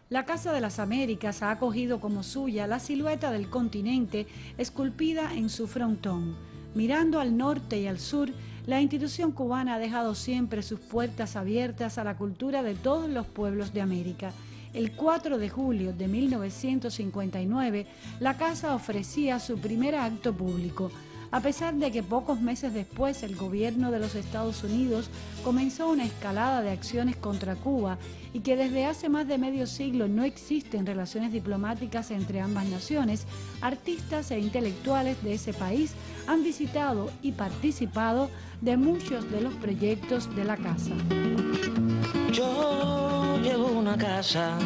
La Casa de las Américas ha acogido como suya la silueta del continente esculpida en su frontón. Mirando al norte y al sur, la institución cubana ha dejado siempre sus puertas abiertas a la cultura de todos los pueblos de América. El 4 de julio de 1959, la casa ofrecía su primer acto público. A pesar de que pocos meses después el gobierno de los Estados Unidos comenzó una escalada de acciones contra Cuba y que desde hace más de medio siglo no existen relaciones diplomáticas entre ambas naciones, artistas e intelectuales de ese país han visitado y participado de muchos de los proyectos de la casa. Yo llevo una casa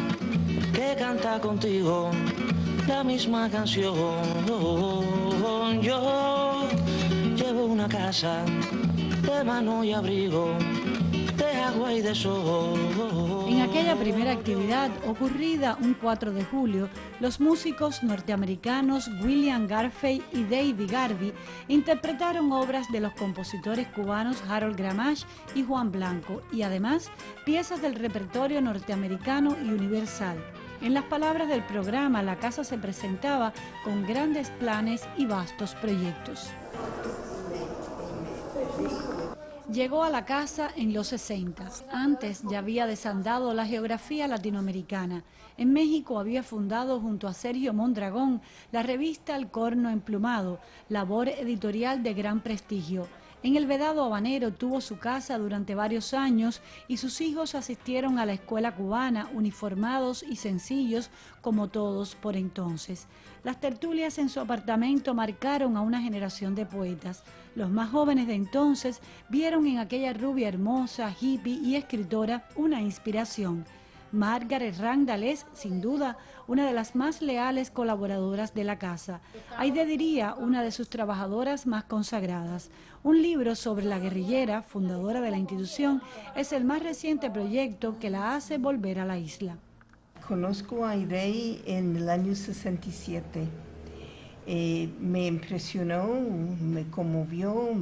que canta contigo la misma canción. Yo llevo una casa de mano y abrigo, de agua y de sol. En aquella primera actividad, ocurrida un 4 de julio, los músicos norteamericanos William Garfey y David Garvey interpretaron obras de los compositores cubanos Harold Gramash y Juan Blanco, y además piezas del repertorio norteamericano y universal. En las palabras del programa, la casa se presentaba con grandes planes y vastos proyectos. Llegó a la casa en los 60. Antes ya había desandado la geografía latinoamericana. En México había fundado junto a Sergio Mondragón la revista El Corno Emplumado, labor editorial de gran prestigio. En el Vedado Habanero tuvo su casa durante varios años y sus hijos asistieron a la escuela cubana, uniformados y sencillos como todos por entonces. Las tertulias en su apartamento marcaron a una generación de poetas. Los más jóvenes de entonces vieron en aquella rubia hermosa, hippie y escritora una inspiración. Margaret Randall es, sin duda, una de las más leales colaboradoras de la casa. Aide diría una de sus trabajadoras más consagradas. Un libro sobre la guerrillera, fundadora de la institución, es el más reciente proyecto que la hace volver a la isla. Conozco a Aide en el año 67. Me impresionó, me conmovió,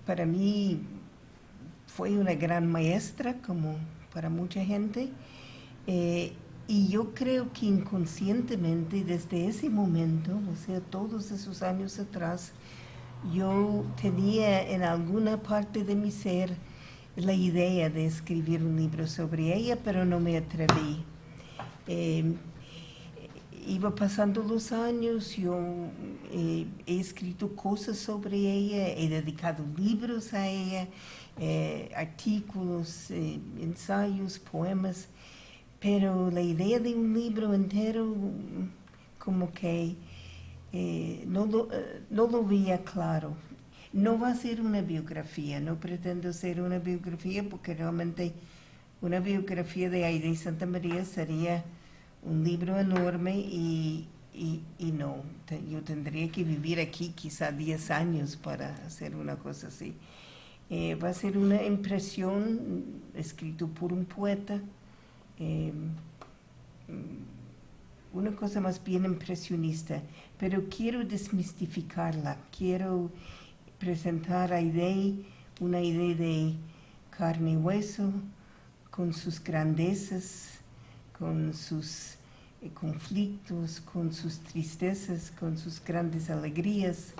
para mí fue una gran maestra, como para mucha gente, y yo creo que inconscientemente desde ese momento, o sea, todos esos años atrás, yo tenía en alguna parte de mi ser la idea de escribir un libro sobre ella, pero no me atreví. Iba pasando los años, yo he escrito cosas sobre ella, he dedicado libros a ella, artículos, ensayos, poemas, pero la idea de un libro entero como que no lo veía claro. No va a ser una biografía, no pretendo ser una biografía porque realmente una biografía de Aide Santamaría sería un libro enorme y no, yo tendría que vivir aquí quizá 10 años para hacer una cosa así. Va a ser una impresión escrito por un poeta, una cosa más bien impresionista, pero quiero desmistificarla, quiero presentar a Aide una idea de carne y hueso, con sus grandezas, con sus conflictos, con sus tristezas, con sus grandes alegrías,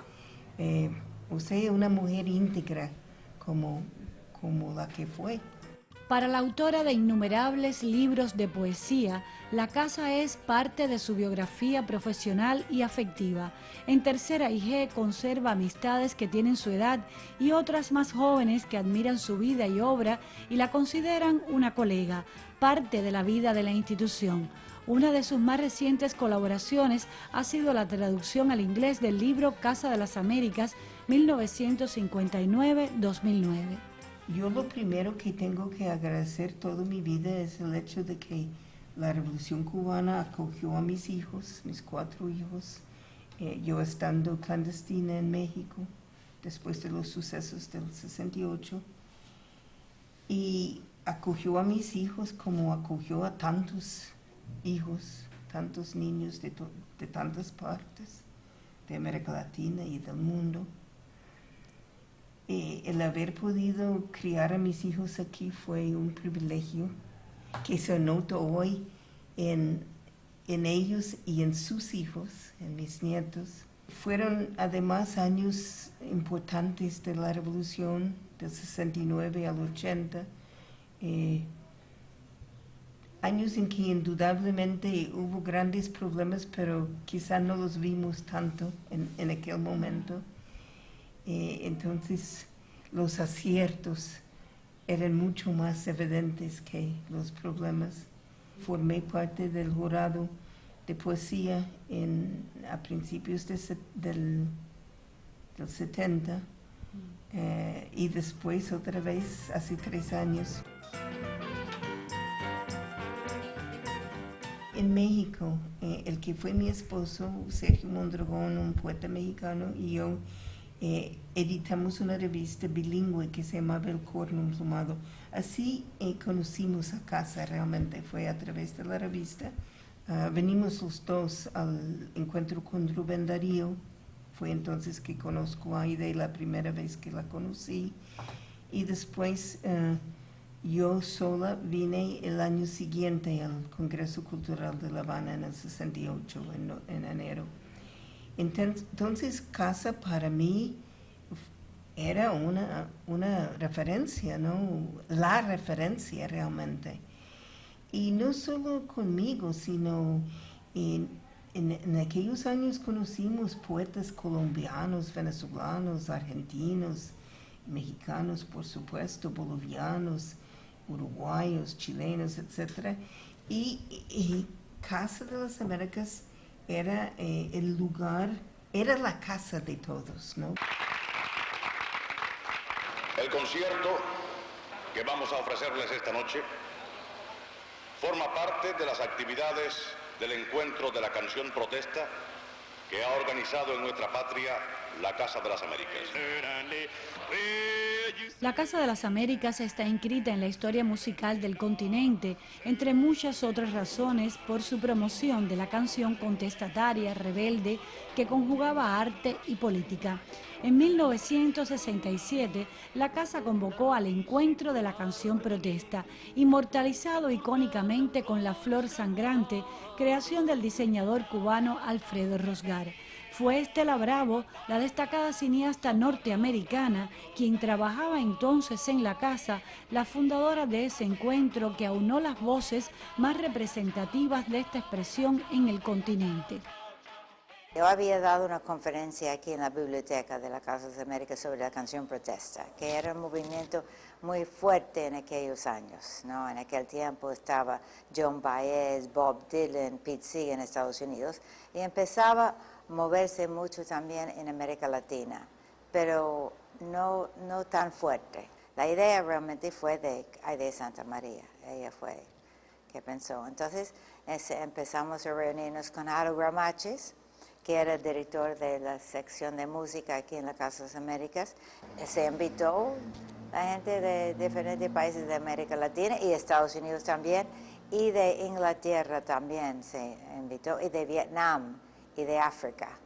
o sea, una mujer íntegra como la que fue. Para la autora de innumerables libros de poesía, la casa es parte de su biografía profesional y afectiva. En Tercera IG conserva amistades que tienen su edad y otras más jóvenes que admiran su vida y obra y la consideran una colega, parte de la vida de la institución. Una de sus más recientes colaboraciones ha sido la traducción al inglés del libro Casa de las Américas 1959-2009. Yo lo primero que tengo que agradecer toda mi vida es el hecho de que la Revolución Cubana acogió a mis hijos, mis 4 hijos, yo estando clandestina en México, después de los sucesos del 68, y acogió a mis hijos como acogió a tantos hijos, tantos niños de tantas partes de América Latina y del mundo. El haber podido criar a mis hijos aquí fue un privilegio que se nota hoy en ellos y en sus hijos, en mis nietos. Fueron además años importantes de la revolución del 69 al 80, años en que indudablemente hubo grandes problemas, pero quizá no los vimos tanto en aquel momento. Entonces los aciertos eran mucho más evidentes que los problemas. Formé parte del jurado de poesía a principios del 70 y después otra vez hace 3 años. En México, el que fue mi esposo, Sergio Mondragón, un poeta mexicano, y yo editamos una revista bilingüe que se llamaba El Corno Emplumado. Así conocimos a Casa, realmente fue a través de la revista. Venimos los dos al encuentro con Rubén Darío. Fue entonces que conozco a Aide la primera vez que la conocí. Y después yo sola vine el año siguiente al Congreso Cultural de La Habana en el 68, en enero. Entonces Casa para mí era una referencia, ¿no? La referencia realmente. Y no solo conmigo, sino en aquellos años conocimos poetas colombianos, venezolanos, argentinos, mexicanos, por supuesto, bolivianos, uruguayos, chilenos, etc. Y Casa de las Américas era el lugar, era la casa de todos, ¿no? El concierto que vamos a ofrecerles esta noche forma parte de las actividades del encuentro de la canción protesta que ha organizado en nuestra patria la Casa de las Américas. La Casa de las Américas está inscrita en la historia musical del continente, entre muchas otras razones, por su promoción de la canción contestataria, rebelde, que conjugaba arte y política. En 1967, la Casa convocó al encuentro de la canción protesta, inmortalizado icónicamente con la flor sangrante, creación del diseñador cubano Alfredo Rosgar. Fue Estela Bravo, la destacada cineasta norteamericana, quien trabajaba entonces en la Casa, la fundadora de ese encuentro que aunó las voces más representativas de esta expresión en el continente. Yo había dado una conferencia aquí en la biblioteca de la Casa de las Américas sobre la canción protesta, que era un movimiento muy fuerte en aquellos años, ¿no? En aquel tiempo estaba Joan Baez, Bob Dylan, Pete Seeger en Estados Unidos, y empezaba a moverse mucho también en América Latina, pero no tan fuerte. La idea realmente fue de Aide Santa María, ella fue que pensó. Entonces empezamos a reunirnos con Harold Gramaches, que era el director de la sección de música aquí en la Casa de las Américas. Se invitó a gente de diferentes países de América Latina y Estados Unidos también, y de Inglaterra también se invitó, y de Vietnam y de África.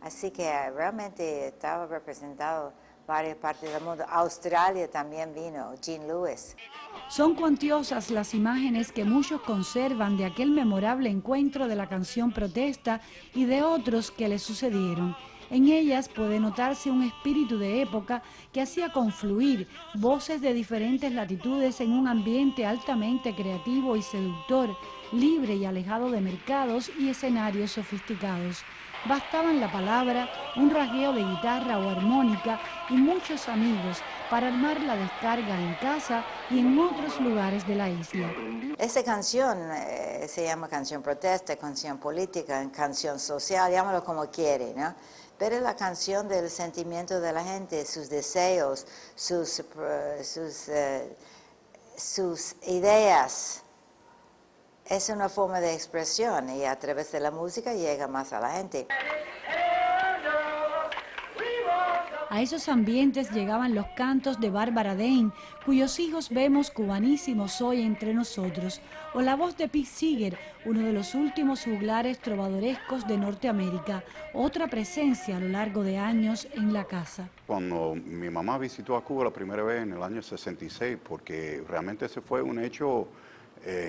Así que realmente estaba representado varias partes del mundo. Australia también vino, Jean Lewis. Son cuantiosas las imágenes que muchos conservan de aquel memorable encuentro de la canción protesta y de otros que le sucedieron. En ellas puede notarse un espíritu de época que hacía confluir voces de diferentes latitudes en un ambiente altamente creativo y seductor, libre y alejado de mercados y escenarios sofisticados. Bastaban la palabra, un rasgueo de guitarra o armónica y muchos amigos para armar la descarga en casa y en otros lugares de la isla. Esta canción se llama canción protesta, canción política, canción social, llámalo como quiere, ¿no? Pero es la canción del sentimiento de la gente, sus deseos, sus ideas. Es una forma de expresión y a través de la música llega más a la gente. A esos ambientes llegaban los cantos de Bárbara Dane, cuyos hijos vemos cubanísimos hoy entre nosotros, o la voz de Pete Seeger, uno de los últimos juglares trovadorescos de Norteamérica, otra presencia a lo largo de años en la Casa. Cuando mi mamá visitó a Cuba la primera vez en el año 66, porque realmente ese fue un hecho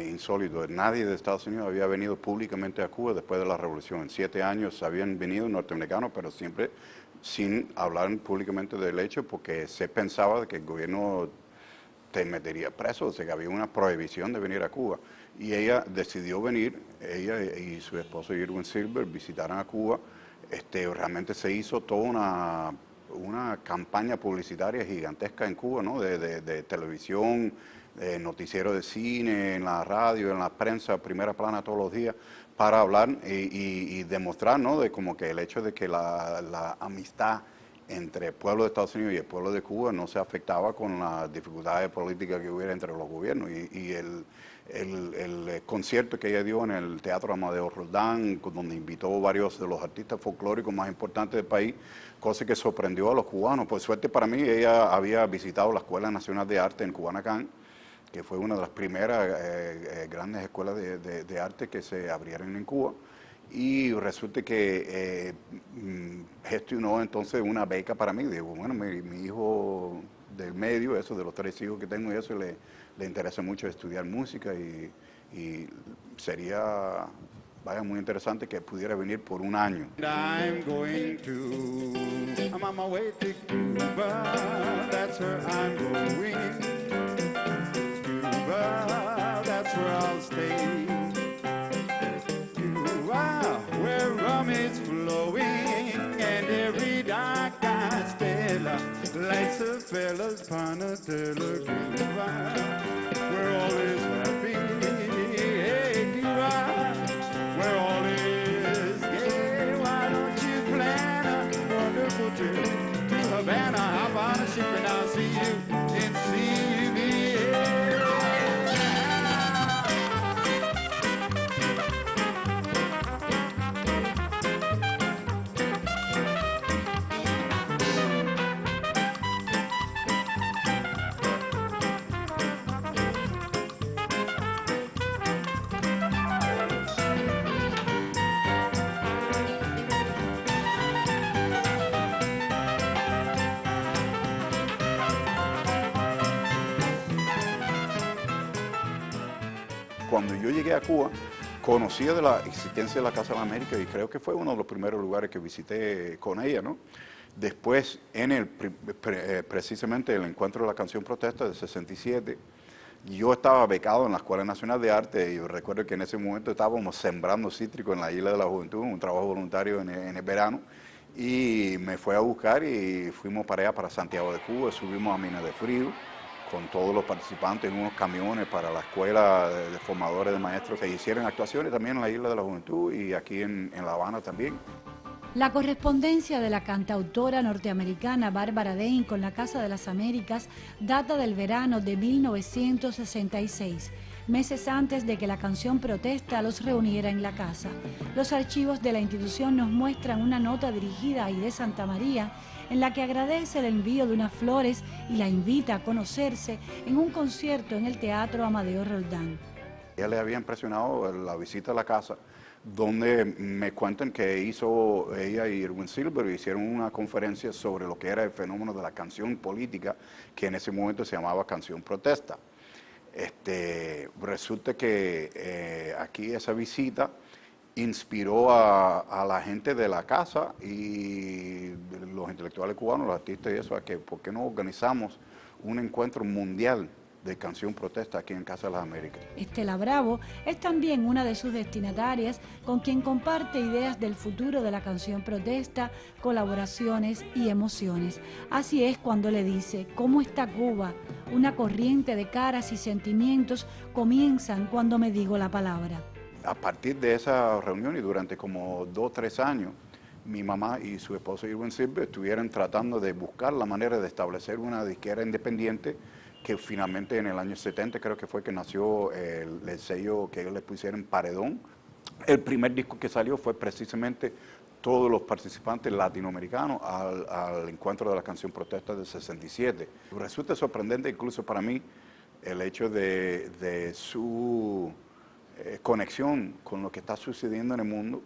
insólito. Nadie de Estados Unidos había venido públicamente a Cuba después de la revolución. En 7 años habían venido norteamericanos, pero siempre sin hablar públicamente del hecho, porque se pensaba que el gobierno te metería preso, o sea que había una prohibición de venir a Cuba. Y ella decidió venir, ella y su esposo Irwin Silber visitaron a Cuba. Realmente se hizo toda una campaña publicitaria gigantesca en Cuba, ¿no? De televisión, noticiero de cine, en la radio, en la prensa, primera plana todos los días, para hablar y demostrar, ¿no? De como que el hecho de que la amistad entre el pueblo de Estados Unidos y el pueblo de Cuba no se afectaba con las dificultades políticas que hubiera entre los gobiernos. Y el concierto que ella dio en el Teatro Amadeo Roldán, donde invitó varios de los artistas folclóricos más importantes del país, cosa que sorprendió a los cubanos. Por suerte para mí, ella había visitado la Escuela Nacional de Arte en Cubanacán, que fue una de las primeras grandes escuelas de arte que se abrieron en Cuba. Y resulta que gestionó entonces una beca para mí. Digo, bueno, mi hijo del medio, eso de los 3 hijos que tengo, y eso le interesa mucho estudiar música y sería, vaya, muy interesante que pudiera venir por un año. I'm on my way to Cuba, that's where I'm going. Cuba, that's where I'll stay. Cuba, where rum is flowing and every dark eyed stella lights a fella's panatella. Cuba, where all is happy. Hey, Cuba, where all is gay. Why don't you plan a wonderful trip to Havana? Hop on a ship and I'll see you in CBA. Cuando yo llegué a Cuba, conocía de la existencia de la Casa de la América y creo que fue uno de los primeros lugares que visité con ella, ¿no? Después, precisamente el encuentro de la canción protesta de 67, yo estaba becado en la Escuela Nacional de Arte y yo recuerdo que en ese momento estábamos sembrando cítrico en la Isla de la Juventud, un trabajo voluntario en el verano, y me fue a buscar y fuimos para allá, para Santiago de Cuba, subimos a Mina de Frío con todos los participantes en unos camiones para la escuela de formadores de maestros que hicieron actuaciones también en la Isla de la Juventud y aquí en La Habana también. La correspondencia de la cantautora norteamericana Bárbara Dane con la Casa de las Américas data del verano de 1966, meses antes de que la canción protesta los reuniera en la casa. Los archivos de la institución nos muestran una nota dirigida a Aide Santa María en la que agradece el envío de unas flores y la invita a conocerse en un concierto en el Teatro Amadeo Roldán. Ella le había impresionado la visita a la casa, donde me cuentan que hizo ella y Irwin Silber hicieron una conferencia sobre lo que era el fenómeno de la canción política, que en ese momento se llamaba canción protesta. Resulta que aquí esa visita inspiró a la gente de la casa y los intelectuales cubanos, los artistas y eso, a que por qué no organizamos un encuentro mundial de canción protesta aquí en Casa de las Américas. Estela Bravo es también una de sus destinatarias con quien comparte ideas del futuro de la canción protesta, colaboraciones y emociones. Así es cuando le dice, ¿cómo está Cuba? Una corriente de caras y sentimientos comienzan cuando me digo la palabra. A partir de esa reunión y durante como 2 o 3 años, mi mamá y su esposo Irwin Silber estuvieron tratando de buscar la manera de establecer una disquera independiente que finalmente en el año 70 creo que fue que nació el sello que ellos le pusieron Paredón. El primer disco que salió fue precisamente todos los participantes latinoamericanos al encuentro de la canción protesta del 67. Resulta sorprendente incluso para mí el hecho de su conexión con lo que está sucediendo en el mundo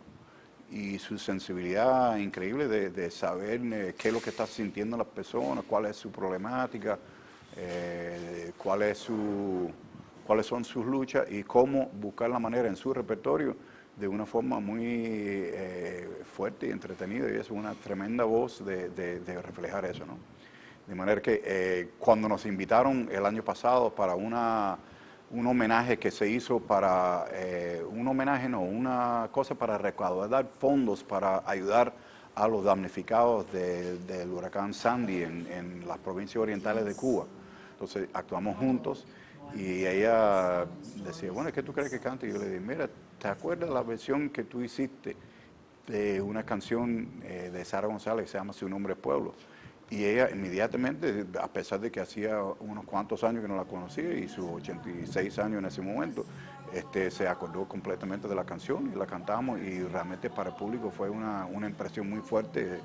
y su sensibilidad increíble de saber qué es lo que están sintiendo las personas, cuál es su problemática, cuál es cuáles son sus luchas y cómo buscar la manera en su repertorio de una forma muy fuerte y entretenida, y es una tremenda voz de reflejar eso, ¿no? De manera que cuando nos invitaron el año pasado para un homenaje que se hizo para, una cosa para recaudar fondos para ayudar a los damnificados del huracán Sandy en las provincias orientales de Cuba. Entonces actuamos juntos y ella decía, bueno, ¿qué tú crees que cante? Y yo le dije, mira, ¿te acuerdas la versión que tú hiciste de una canción de Sara González que se llama Si un hombre es pueblo? Y ella inmediatamente, a pesar de que hacía unos cuantos años que no la conocía y sus 86 años en ese momento, se acordó completamente de la canción y la cantamos, y realmente para el público fue una impresión muy fuerte,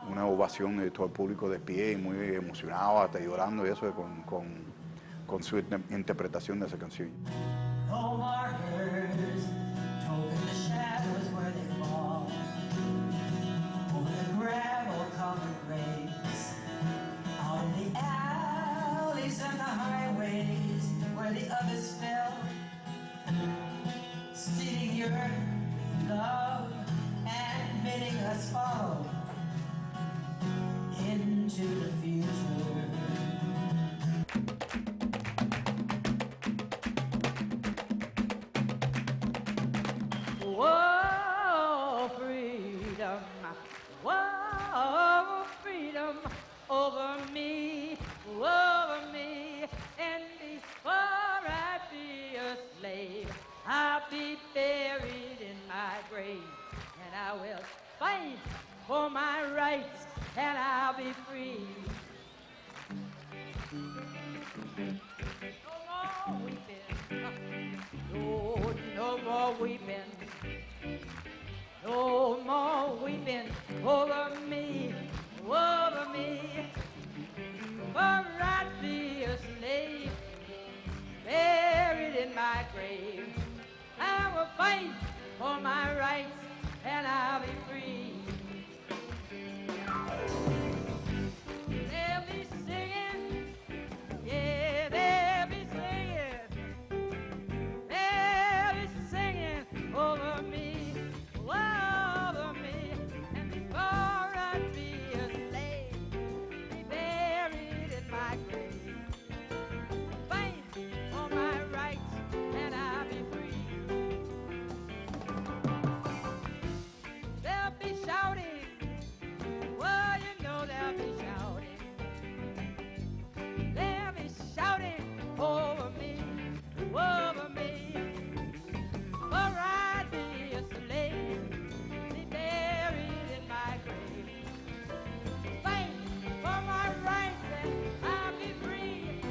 una ovación de todo el público de pie y muy emocionado, hasta llorando, y eso con su interpretación de esa canción. No more birds token the shadows where they fall over the gravel-covered graves, out in the alleys and the highways where the others fell, stealing your love and bidding us follow into the future. Whoa, freedom, whoa, freedom over me, and before I be a slave, I'll be buried in my grave, and I will fight for my rights, and I'll be free. No more weeping, no more weeping. No more weeping over me, for I'd be a slave, buried in my grave. I will fight for my rights, and I'll be free. They'll be singing, yeah, they'll be singing over me. Over me, and before I'd be a slave, be buried in my grave, fight for my rights, and I'll be free. They'll be shouting, well, you know they'll be shouting. They'll be shouting over me, over me, for I'd be a slave, buried in my grave, fight for my rights, and I'll be free.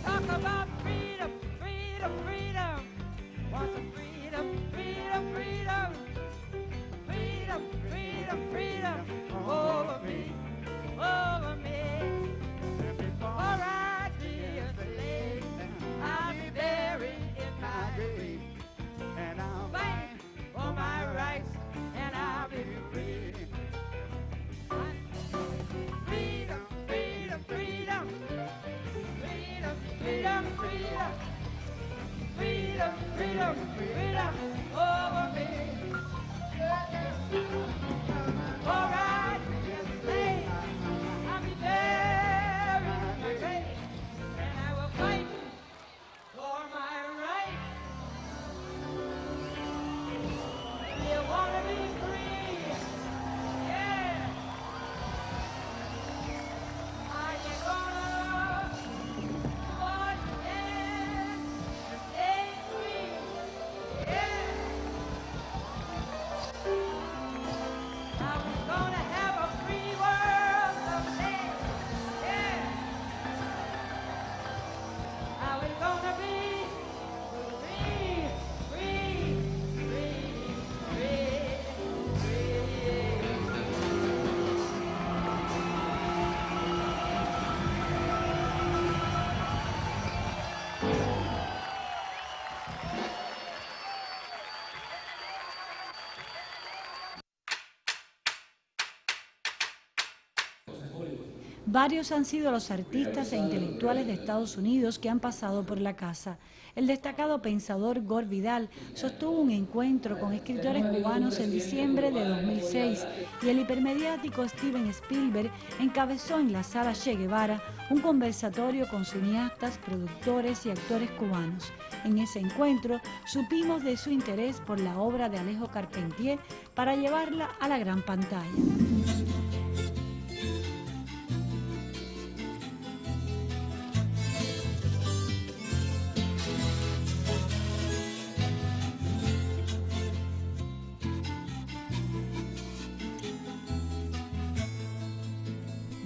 Talk about freedom, freedom, freedom. Want some freedom, freedom, freedom. Freedom, freedom, freedom. Over me, over me. Before I'd be a slave, I'll be buried in my grave, and I'll fight for my rights, and I'll be free. Freedom, freedom, freedom. Freedom, freedom, freedom. Freedom, freedom, freedom over me. For I'd be a slave, I'll be buried in my grave, and I will fight for my rights. You wanna be free? Yeah. Varios han sido los artistas e intelectuales de Estados Unidos que han pasado por la casa. El destacado pensador Gore Vidal sostuvo un encuentro con escritores cubanos en diciembre de 2006 y el hipermediático Steven Spielberg encabezó en la Sala Che Guevara un conversatorio con cineastas, productores y actores cubanos. En ese encuentro supimos de su interés por la obra de Alejo Carpentier para llevarla a la gran pantalla.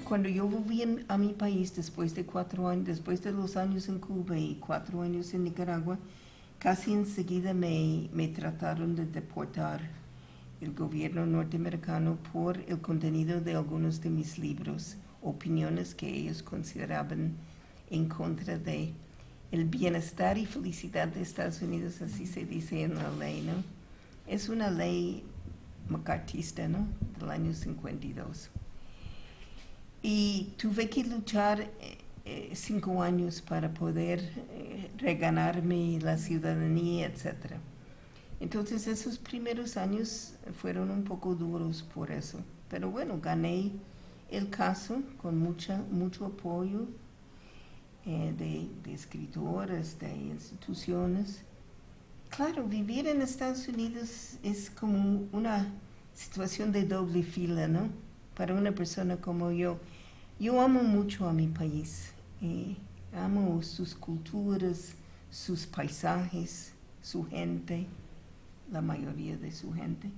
Cuando yo volví a mi país después de 4 años, después de los años en Cuba y 4 años en Nicaragua, casi enseguida me trataron de deportar el gobierno norteamericano por el contenido de algunos de mis libros, opiniones que ellos consideraban en contra de el bienestar y felicidad de Estados Unidos, así se dice en la ley, ¿no? Es una ley macartista, ¿no? Del año 52. Y tuve que luchar 5 años para poder reganarme la ciudadanía, etc. Entonces esos primeros años fueron un poco duros por eso. Pero bueno, gané el caso con mucho apoyo de escritores, de instituciones. Claro, vivir en Estados Unidos es como una situación de doble fila, ¿no? Para una persona como yo. Yo amo mucho a mi país. Amo sus culturas, sus paisajes, su gente, la mayoría de su gente.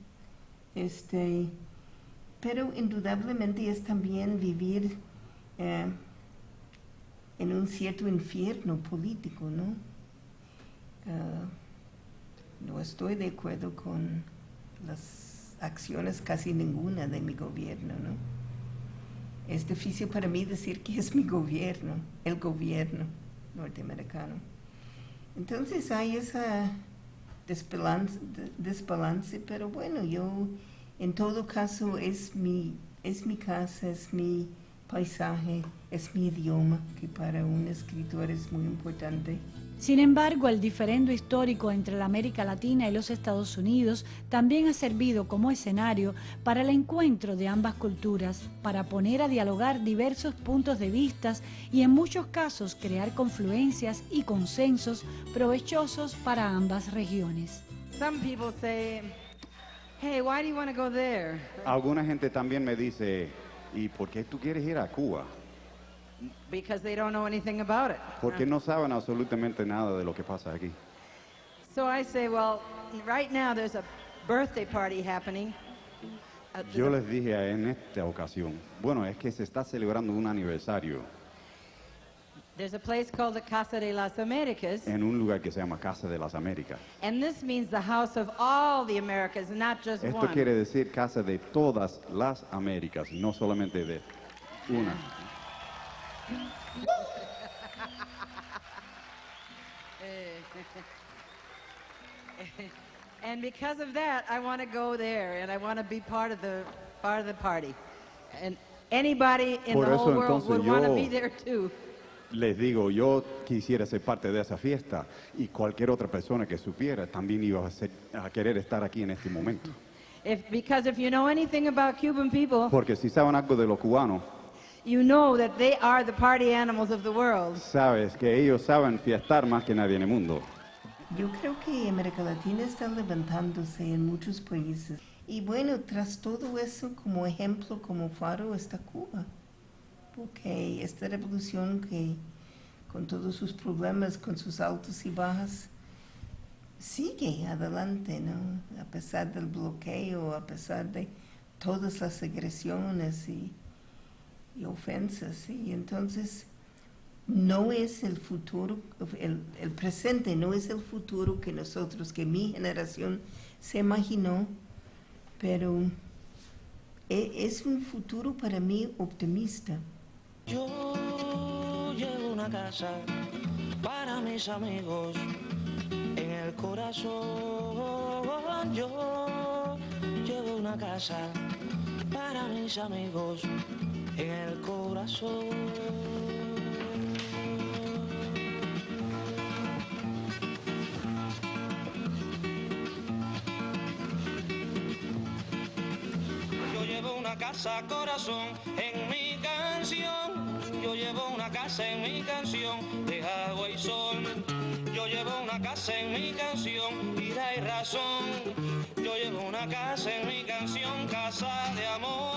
Pero indudablemente es también vivir en un cierto infierno político, ¿no? No estoy de acuerdo con las acciones casi ninguna de mi gobierno, ¿no? Es difícil para mí decir que es mi gobierno, el gobierno norteamericano. Entonces hay esa desbalance, pero bueno, yo en todo caso es mi casa, es mi paisaje, es mi idioma, que para un escritor es muy importante. Sin embargo, el diferendo histórico entre la América Latina y los Estados Unidos también ha servido como escenario para el encuentro de ambas culturas, para poner a dialogar diversos puntos de vista y en muchos casos crear confluencias y consensos provechosos para ambas regiones. Some people say, hey, why do you want to go there? Alguna gente también me dice, ¿y por qué tú quieres ir a Cuba? Because they don't know anything about it. Porque no saben absolutamente nada de lo que pasa aquí. So I say, well, right now there's a birthday party happening. Yo les dije en esta ocasión, bueno, es que se está celebrando un aniversario There's a place called the Casa de las Americas. en un lugar que se llama Casa de las Américas. And this means the house of all the Americas, not just Esto one. quiere decir Casa de todas las Américas, no solamente de una. And because of that, I want to go there, and I want to be part of the party. And anybody in Por the eso, whole world entonces, would want to yo- be there too. Les digo, yo quisiera ser parte de esa fiesta y cualquier otra persona que supiera también iba a querer estar aquí en este momento. Because if you know anything about Cuban people, Porque si saben algo de los cubanos, you know that they are the party animals of the world. sabes que ellos saben fiestar más que nadie en el mundo. Yo creo que América Latina está levantándose en muchos países. Y bueno, tras todo eso, como ejemplo, como faro, está Cuba. Porque esta revolución que, con todos sus problemas, con sus altos y bajas, sigue adelante, ¿no? A pesar del bloqueo, a pesar de todas las agresiones y ofensas. Y entonces, no es el futuro, el presente no es el futuro que nosotros, que mi generación se imaginó, pero es un futuro para mí optimista. Yo llevo una casa para mis amigos en el corazón. Yo llevo una casa para mis amigos en el corazón. Yo llevo una casa, corazón, en mi canción. Yo llevo una casa en mi canción de agua y sol. Yo llevo una casa en mi canción, vida y razón. Yo llevo una casa en mi canción, casa de amor.